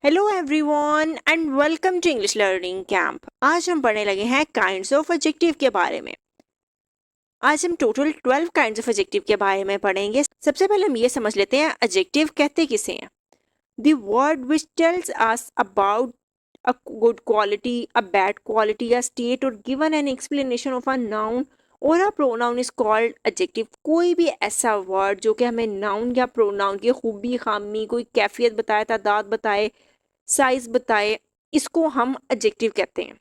Hello everyone and welcome to English learning camp. आज हम पढ़ने लगे हैं काइंड्स ऑफ एडजेक्टिव के बारे में। आज हम टोटल 12 काइंड्स ऑफ एडजेक्टिव के बारे में पढ़ेंगे। सबसे पहले हम ये समझ लेते हैं एडजेक्टिव कहते किसे हैं। The word which tells us about a good quality, a bad quality, a state or given an explanation of a noun or a pronoun is called adjective. कोई भी ऐसा वर्ड जो कि हमें नाउन या प्रोनाउन की खूबी, खामी, कोई कैफियत बताए, तादाद बताए, साइज बताए, इसको हम एडजेक्टिव कहते हैं।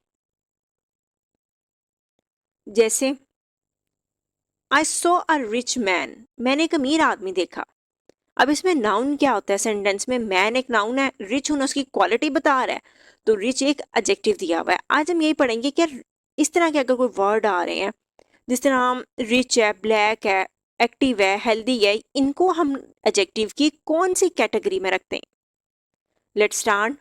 जैसे I saw a rich man, मैंने एक अमीर आदमी देखा। अब इसमें नाउन क्या होता है? सेंटेंस में मैन एक नाउन है, रिच होना उसकी क्वालिटी बता रहा है, तो रिच एक एडजेक्टिव दिया हुआ है। आज हम यही पढ़ेंगे कि इस तरह के अगर कोई वर्ड आ रहे हैं जिस तरह हम रिच है, ब्लैक है, एक्टिव है, हेल्दी है, इनको हम एडजेक्टिव की कौन सी कैटेगरी में रखते हैं। Let's start.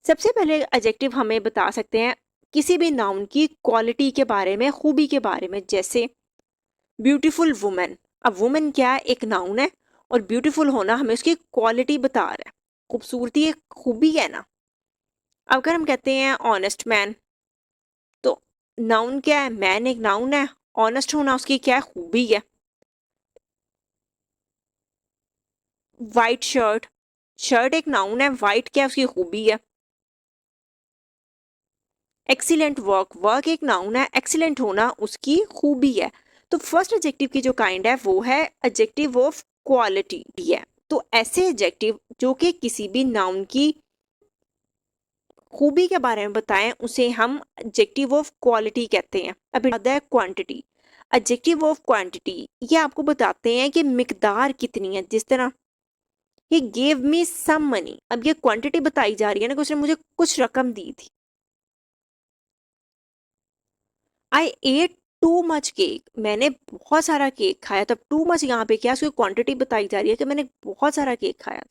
सबसे पहले एडजेक्टिव हमें बता सकते हैं किसी भी नाउन की क्वालिटी के बारे में, खूबी के बारे में। जैसे ब्यूटीफुल वुमेन। अब वुमेन क्या है? एक नाउन है, और ब्यूटीफुल होना हमें उसकी क्वालिटी बता रहा है, खूबसूरती एक खूबी है ना। अब अगर हम कहते हैं ऑनेस्ट मैन, तो नाउन क्या है? मैन एक नाउन है, ऑनेस्ट होना उसकी क्या है? खूबी है। वाइट शर्ट, शर्ट एक नाउन है, वाइट क्या है? उसकी खूबी है। एक्सीलेंट वर्क, वर्क एक नाउन है, एक्सीलेंट होना उसकी खूबी है। तो फर्स्ट एडजेक्टिव की जो काइंड है वो है एडजेक्टिव ऑफ क्वालिटी है। तो ऐसे एडजेक्टिव जो कि किसी भी नाउन की खूबी के बारे में बताएं उसे हम एडजेक्टिव ऑफ क्वालिटी कहते हैं। अब आता है क्वांटिटी। एडजेक्टिव ऑफ क्वांटिटी ये आपको बताते हैं कि मिकदार कितनी है। जिस तरह he gave me some money, अब ये क्वांटिटी बताई जा रही है ना कि उसने मुझे कुछ रकम दी थी। आई एट टू मच केक, मैंने बहुत सारा केक खाया। तब टू मच यहाँ पे क्या, उसकी क्वांटिटी बताई जा रही है कि मैंने बहुत सारा केक खाया।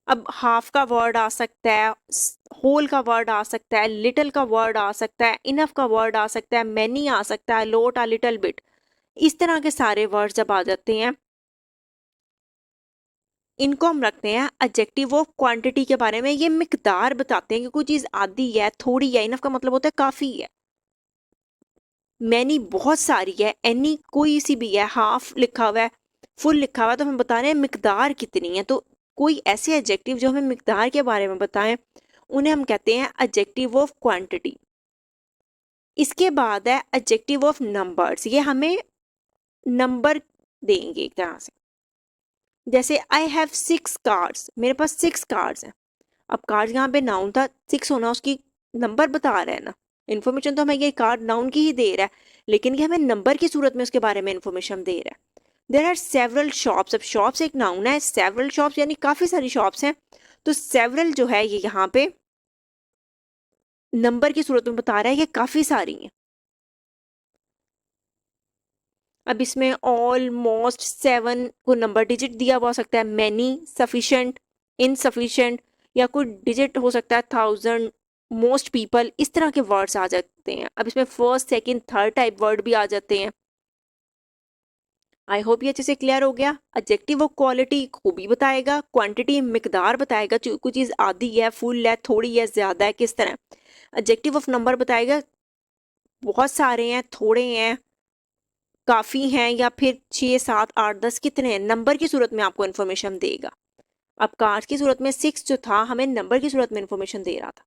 अब हाफ का वर्ड आ सकता है, होल का वर्ड आ सकता है, लिटिल का वर्ड आ सकता है, इनफ का वर्ड आ सकता है, मैनी आ सकता है, लोट आ लिटिल बिट। इस तरह के सारे वर्ड जब आ जाते हैं, इनको हम रखते हैं एडजेक्टिव ऑफ क्वांटिटी के बारे में। ये मिकदार बताते हैं कि कोई चीज आधी है, थोड़ी है। इनफ का मतलब होता है काफी है। मैनी बहुत सारी है, एनी कोई सी भी है, हाफ लिखा हुआ है, फुल लिखा हुआ है, तो हम बता रहे हैं मिकदार कितनी है। तो कोई ऐसे एडजेक्टिव जो हमें मिकदार के बारे में बताएं उन्हें हम कहते हैं एडजेक्टिव ऑफ क्वांटिटी। इसके बाद है एडजेक्टिव ऑफ नंबर्स, ये हमें नंबर देंगे एक तरह से। जैसे आई हैव 6 कार्ड्स, मेरे पास 6 कार्ड्स हैं। अब कार्ड यहाँ पे नाउन था, 6 होना उसकी नंबर बता रहा है ना। इन्फॉर्मेशन तो हमें ये कार्ड नाउन की ही दे रहा है, लेकिन ये हमें नंबर की सूरत में उसके बारे में इन्फॉर्मेशन दे रहा है। देर आर सेवरल शॉप्स, अब शॉप्स एक नाउन है, सेवरल शॉप्स यानी काफी सारी शॉप्स हैं। तो सेवरल जो है ये यहाँ पे नंबर की सूरत में बता रहा है कि काफी सारी हैं। अब इसमें ऑलमोस्ट 7 को नंबर डिजिट दिया हुआ हो सकता है, मैनी, सफिशेंट, इनसफिशेंट, या कोई डिजिट हो सकता है 1000, मोस्ट पीपल। इस तरह के वर्ड्स आ जाते हैं। अब इसमें first, second, third type word भी आ जाते हैं। आई होप ये अच्छे से क्लियर हो गया। एडजेक्टिव ऑफ क्वालिटी खूबी बताएगा, क्वांटिटी मिकदार बताएगा, कोई चीज आधी है, फुल है, थोड़ी है, ज्यादा है, किस तरह। एडजेक्टिव ऑफ नंबर बताएगा बहुत सारे हैं, थोड़े हैं, काफी हैं, या फिर 6 7 8 10 कितने हैं, नंबर की सूरत में आपको इन्फॉर्मेशन देगा। अब कार्ड की सूरत में 6 जो था हमें नंबर की सूरत में इन्फॉर्मेशन दे रहा था।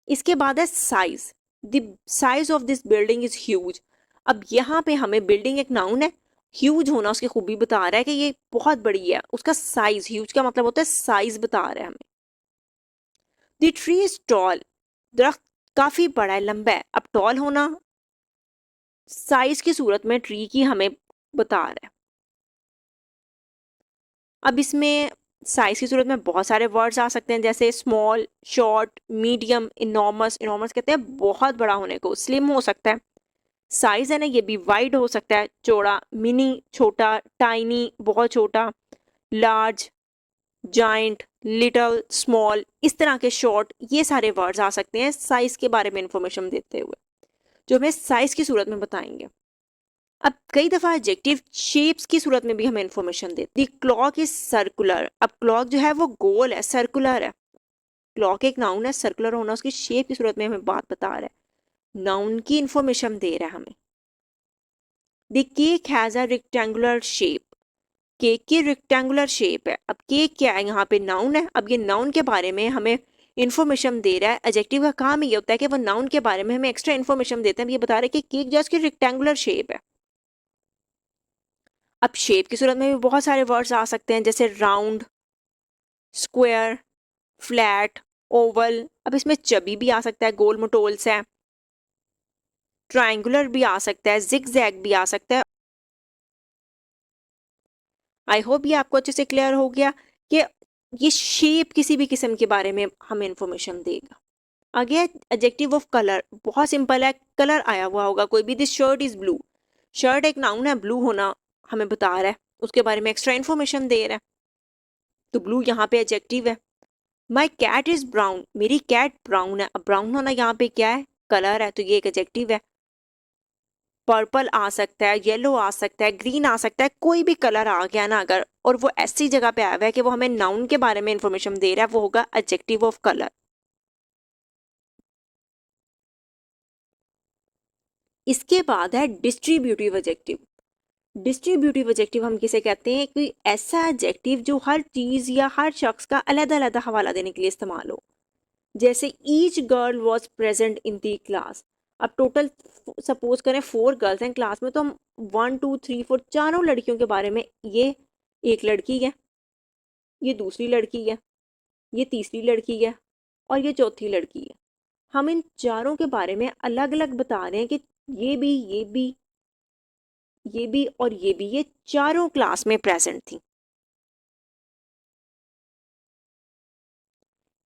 इसके बाद है size. The size of this building is huge. अब यहाँ पे हमें बिल्डिंग एक नाउन है, ह्यूज होना उसकी खूबी बता रहा है कि ये बहुत बड़ी है। उसका साइज, ह्यूज का मतलब होता है साइज बता रहा है हमें। द ट्री इज टॉल, दरख्त काफी बड़ा है, लंबा है। अब टॉल होना साइज की सूरत में ट्री की हमें बता रहा है। अब इसमें साइज की सूरत में बहुत सारे वर्ड्स आ सकते हैं, जैसे small, short, medium, enormous. Enormous कहते हैं बहुत बड़ा होने को, स्लिम हो सकता है। साइज है ना, ये भी वाइड हो सकता है, चौड़ा, मिनी छोटा, टाइनी बहुत छोटा, लार्ज, जाइंट, लिटल, स्मॉल, इस तरह के शॉर्ट, ये सारे वर्ड्स आ सकते हैं साइज के बारे में इंफॉर्मेशन देते हुए, जो हमें साइज की सूरत में बताएंगे। अब कई दफा एडजेक्टिव शेप्स की सूरत में भी हमें इंफॉर्मेशन देते। The clock is circular. अब क्लॉक जो है वो गोल है, सर्कुलर है। क्लॉक एक नाउन है, सर्कुलर होना उसकी शेप की सूरत में हमें बात बता रहा है, नाउन की इंफॉर्मेशन दे रहा है हमें। The cake has a rectangular shape. Cake की रेक्टेंगुलर शेप है। अब केक क्या है, यहाँ पे नाउन है। अब ये नाउन के बारे में हमें इंफॉर्मेशन दे रहा है। एडजेक्टिव का काम ये होता है कि वो नाउन के बारे में हमें एक्स्ट्रा इंफॉर्मेशन देते हैं। ये बता रहे हैं कि केक जो इसकी रेक्टेंगुलर शेप है। अब शेप की सूरत में भी बहुत सारे वर्ड्स आ सकते हैं, जैसे राउंड, स्क्वायर, फ्लैट, ओवल। अब इसमें चबी भी आ सकता है, गोल मटोल सा है। ट्रायंगुलर भी आ सकता है, जिगजैग भी आ सकता है। आई होप ये आपको अच्छे से क्लियर हो गया कि ये शेप किसी भी किस्म के बारे में हमें इंफॉर्मेशन देगा। आगे एडजेक्टिव ऑफ कलर, बहुत सिंपल है, कलर आया हुआ होगा कोई भी। This shirt is blue. Shirt एक नाउन है, ब्लू होना हमें बता रहा है, उसके बारे में एक्स्ट्रा इंफॉर्मेशन दे रहा है, तो ब्लू यहाँ पे एडजेक्टिव है। My cat is brown. मेरी कैट ब्राउन है। अब ब्राउन होना यहाँ पे क्या है, कलर है, तो ये एक एडजेक्टिव है। पर्पल आ सकता है, येलो आ सकता है, ग्रीन आ सकता है, कोई भी कलर आ गया ना अगर, और वो ऐसी जगह पे आया हुआ है कि वो हमें नाउन के बारे में इंफॉर्मेशन दे रहा है, वो होगा एडजेक्टिव ऑफ कलर। इसके बाद है डिस्ट्रीब्यूटिव एडजेक्टिव। डिस्ट्रीब्यूटिव एडजेक्टिव हम किसे कहते हैं, कोई ऐसा एडजेक्टिव जो हर चीज या हर शख्स का अलग अलग हवाला देने के लिए इस्तेमाल हो। जैसे each girl was present in the class. अब टोटल सपोज करें 4 गर्ल्स हैं क्लास में, तो हम 1 2 3 4 चारों लड़कियों के बारे में, ये एक लड़की है, ये दूसरी लड़की है, ये तीसरी लड़की है, और ये चौथी लड़की है। हम इन चारों के बारे में अलग अलग बता रहे हैं कि ये भी, ये भी, ये भी और ये भी, ये चारों क्लास में प्रेजेंट थी।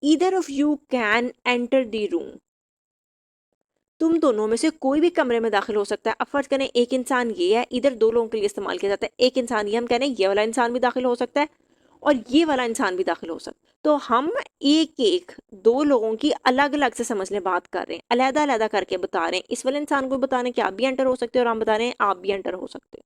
Either of you can enter the room. तुम दोनों में से कोई भी कमरे में दाखिल हो सकता है। अब फर्ज करें एक इंसान ये है, इधर 2 लोगों के लिए इस्तेमाल किया जाता है। एक इंसान ये, हम कह रहे हैं ये वाला इंसान भी दाखिल हो सकता है और ये वाला इंसान भी दाखिल हो सकता है। तो हम एक एक 2 लोगों की अलग अलग से समझ लें बात कर रहे हैं, अलहदा अलहदा करके बता रहे हैं। इस वाले इंसान को बता रहे हैं कि आप भी एंटर हो सकते हो, और हम बता रहे हैं आप भी एंटर हो सकते हो।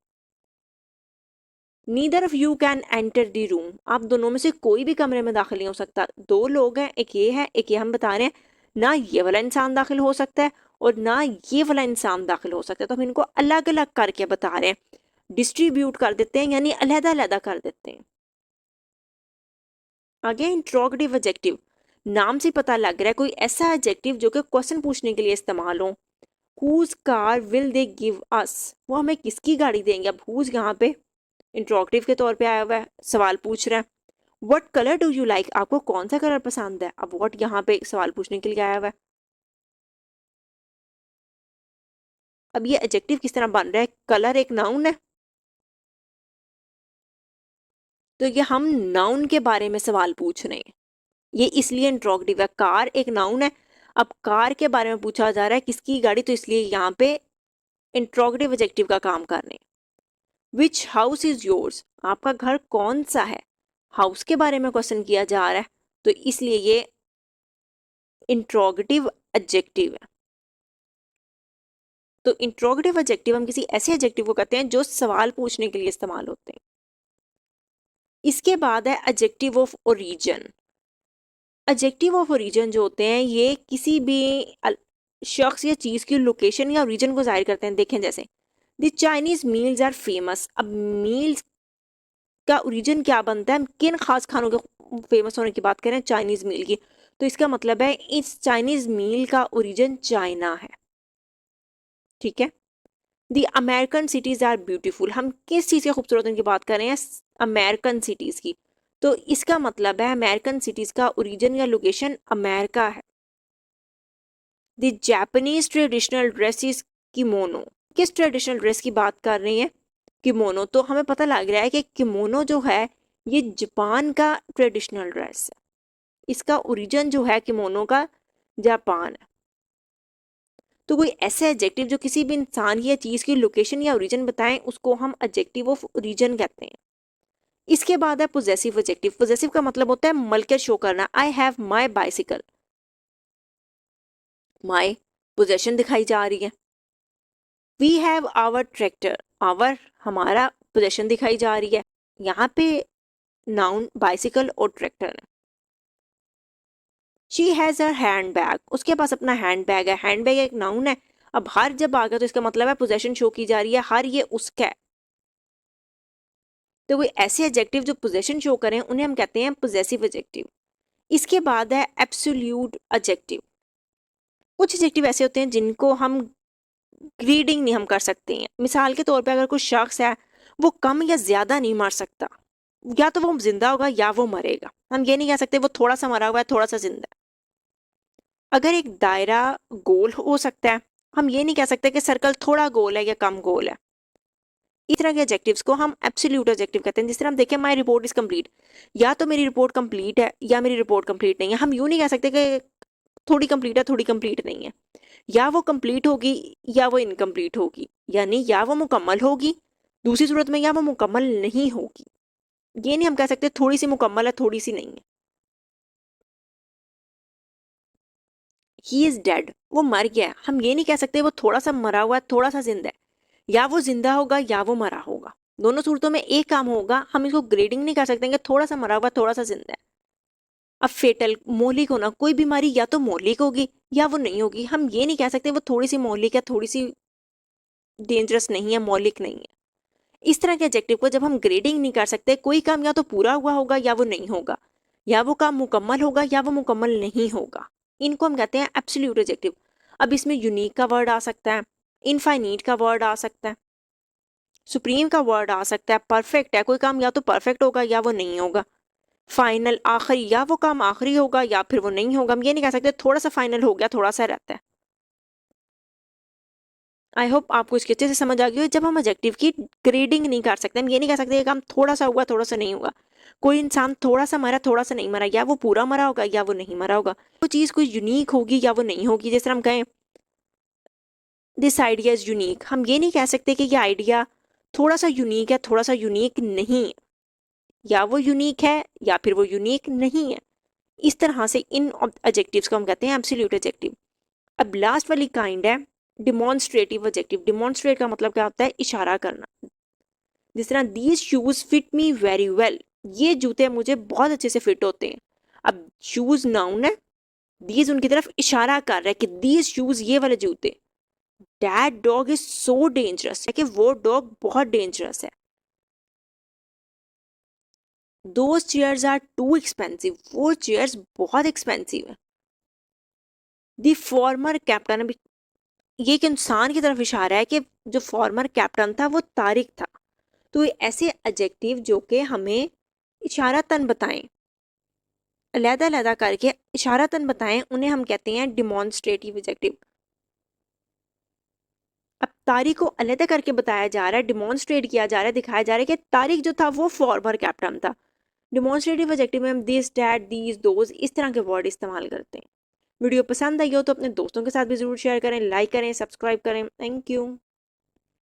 Neither of you can enter the room. आप दोनों में से कोई भी कमरे में दाखिल नहीं हो सकता। 2 लोग हैं, एक ये है, एक ये, हम बता रहे हैं ना ये वाला इंसान दाखिल हो सकता है और ना ये वाला इंसान दाखिल हो सकता है। तो हम इनको अलग अलग करके बता रहे हैं, डिस्ट्रीब्यूट कर देते हैं, यानी अलहदा अलहदा कर देते हैं। आगे इंट्रोगेटिव एडजेक्टिव, नाम से पता लग रहा है कोई ऐसा एडजेक्टिव जो कि क्वेश्चन पूछने के लिए इस्तेमाल हो। Whose car will they give us. वो हमें किसकी गाड़ी देंगे। अब हुज यहाँ पे इंट्रोगेटिव के तौर पे आया हुआ है, सवाल पूछ रहा है। What colour do you like. आपको कौन सा कलर पसंद है। अब व्हाट यहाँ पे सवाल पूछने के लिए आया हुआ है। अब ये एडजेक्टिव किस तरह बन रहा है, कलर एक नाउन है, तो ये हम नाउन के बारे में सवाल पूछ रहे हैं, ये इसलिए इंट्रोगेटिव है। कार एक नाउन है, अब कार के बारे में पूछा जा रहा है किसकी गाड़ी, तो इसलिए यहाँ पे इंट्रोगेटिव एडजेक्टिव का काम कर रहे हैं। विच हाउस इज योर्स। आपका घर कौन सा है, हाउस के बारे में क्वेश्चन किया जा रहा है, तो इसलिए ये इंट्रोगेटिव एडजेक्टिव है। तो इंट्रोगेटिव एडजेक्टिव हम किसी ऐसे एडजेक्टिव को कहते हैं जो सवाल पूछने के लिए इस्तेमाल होते हैं। इसके बाद है adjective of origin. Adjective of origin जो होते हैं ये किसी भी शख्स या चीज की लोकेशन या ओरिजिन को जाहिर करते हैं। देखें जैसे the Chinese meals are famous. अब मील्स का ओरिजिन क्या बनता है, हम किन खास खानों के फेमस होने की बात करें, चाइनीज मील की, तो इसका मतलब है इस चाइनीज मील का ओरिजिन चाइना है। ठीक है। दी अमेरिकन सिटीज आर ब्यूटीफुल। हम किस चीज़ के खूबसूरत की बात कर रहे हैं, अमेरिकन सिटीज़ की, तो इसका मतलब है अमेरिकन सिटीज़ का ओरिजिन या लोकेशन अमेरिका है। The Japanese traditional dress is kimono. किस ट्रेडिशनल ड्रेस की बात कर रही हैं, किमोनो। तो हमें पता लग रहा है कि किमोनो जो है ये जापान का ट्रेडिशनल ड्रेस है, इसका ओरिजिन जो है किमोनो का जापान है। तो कोई ऐसे एडजेक्टिव जो किसी भी इंसान या चीज की लोकेशन या ओरिजिन बताएं उसको हम एडजेक्टिव ऑफ ओरिजिन कहते हैं। इसके बाद है पोजेसिव एडजेक्टिव। पोजेसिव का मतलब होता है मलकियत शो करना। I have my bicycle, my possession दिखाई जा रही है। We have our tractor, our हमारा पोजेशन दिखाई जा रही है। यहाँ पे नाउन बाइसिकल और ट्रैक्टर है। She has her hand bag, उसके पास अपना हैंड बैग है। हैंड बैग एक नाउन है। अब हर जब आ गया तो इसका मतलब है पोजेशन शो की जा रही है, हर ये उसका है। तो कोई ऐसे एडजेक्टिव जो पोजेशन शो करें उन्हें हम कहते हैं पोजेसिव एडजेक्टिव। इसके बाद है एब्सोल्यूट एडजेक्टिव। कुछ एडजेक्टिव ऐसे होते हैं जिनको हम ग्रेडिंग नहीं हम कर सकते हैं। मिसाल के तौर पे अगर कोई शख्स है वो कम या ज्यादा नहीं मर सकता, या तो वो जिंदा होगा या वो मरेगा। हम ये नहीं कह सकते वो थोड़ा सा मरा हुआ है थोड़ा सा जिंदा है। अगर एक दायरा गोल हो सकता है, हम ये नहीं कह सकते कि सर्कल थोड़ा गोल है या कम गोल है। इस तरह के एडजेक्टिव्स को हम एब्सोल्यूट एडजेक्टिव कहते हैं। जिस तरह हम देखें माई रिपोर्ट इज कंप्लीट, या तो मेरी रिपोर्ट कंप्लीट है या मेरी रिपोर्ट कंप्लीट नहीं है। हम यूं नहीं कह सकते कि थोड़ी कंप्लीट है थोड़ी कंप्लीट नहीं है। या वो कंप्लीट होगी या वो इनकम्प्लीट होगी, यानी या वो मुकम्मल होगी, दूसरी सूरत में या वो मुकम्मल नहीं होगी। ये नहीं हम कह सकते थोड़ी सी मुकम्मल है थोड़ी सी नहीं है। ही इज डेड, वो मर गया है। हम ये नहीं कह सकते वो थोड़ा सा मरा हुआ है थोड़ा सा जिंदा है। या वो जिंदा होगा या वो मरा होगा, दोनों सूरतों में एक काम होगा। हम इसको ग्रेडिंग नहीं कर सकते कि थोड़ा सा मरा हुआ थोड़ा सा जिंदा है। अब फेटल मोहलिक होना, कोई बीमारी या तो मोहलिक होगी या वो नहीं होगी। हम ये नहीं कह सकते वो थोड़ी सी मोहलिक है थोड़ी सी डेंजरस नहीं है, मौलिक नहीं है। इस तरह के एडजेक्टिव को जब हम ग्रेडिंग नहीं कर सकते, कोई काम या तो पूरा हुआ होगा या वो नहीं होगा, या वो काम मुकम्मल होगा या वो मुकम्मल नहीं होगा, इनको हम कहते हैं एब्सोल्यूट एडजेक्टिव। अब इसमें यूनिक का वर्ड आ सकता है, इनफाइनीट का वर्ड आ सकता है, सुप्रीम का वर्ड आ सकता है, परफेक्ट है, कोई काम या तो परफेक्ट होगा या वो नहीं होगा, फाइनल आखिरी, या वो काम आखिरी होगा या फिर वो नहीं होगा। हम ये नहीं कह सकते थोड़ा सा फाइनल हो गया थोड़ा सा रहता है। आई होप आपको इसके अच्छे से समझ आ गई हो। जब हम एडजेक्टिव की ग्रेडिंग नहीं कर सकते, हम ये नहीं कह सकते कि काम थोड़ा सा हुआ थोड़ा सा नहीं हुआ। कोई इंसान थोड़ा सा मरा थोड़ा सा नहीं मरा, या वो पूरा मरा होगा या वो नहीं मरा होगा। वो चीज़ कोई यूनिक होगी या वो नहीं होगी। जिस तरह हम कहें दिस आइडिया इज यूनिक, हम ये नहीं कह सकते कि ये आइडिया थोड़ा सा यूनिक है थोड़ा सा यूनिक नहीं है। या वो यूनिक है या फिर वो यूनिक नहीं है। इस तरह से इन एडजेक्टिव्स को हम कहते हैं एब्सोल्यूट एडजेक्टिव। अब लास्ट वाली काइंड है डिमॉन्स्ट्रेटिव एडजेक्टिव। डिमॉन्स्ट्रेट का मतलब क्या होता है? इशारा करना। जिस तरह these shoes fit me very well, ये जूते मुझे बहुत अच्छे से फिट होते हैं। अब शूज नाउन है, दीज उनकी तरफ इशारा कर रहा है कि दीज शूज ये वाले जूते। That dog is so dangerous है कि वो डॉग बहुत डेंजरस है। Those chairs are too expensive, वो चेयर्स बहुत एक्सपेंसिव है। दी फॉर्मर कैप्टन, अभी ये एक इंसान की तरफ इशारा है कि जो फॉर्मर कैप्टन था वो तारिक था। तो ये ऐसे एडजेक्टिव जो कि हमें इशारतन बताएं, अलग-अलग करके इशारतन बताएं, उन्हें हम कहते हैं डिमॉन्स्ट्रेटिव एडजेक्टिव। अब तारिक को अलग करके बताया जा रहा है, डिमॉन्स्ट्रेट किया जा रहा है, दिखाया जा रहा है कि तारिक जो था वो फॉर्मर कैप्टन था। डिमॉन्स्ट्रेटिव एडजेक्टिव में हम दिस, डैट, दीज, दोज इस तरह के वर्ड इस्तेमाल करते हैं। वीडियो पसंद आई हो तो अपने दोस्तों के साथ भी ज़रूर शेयर करें, लाइक करें, सब्सक्राइब करें। Thank you.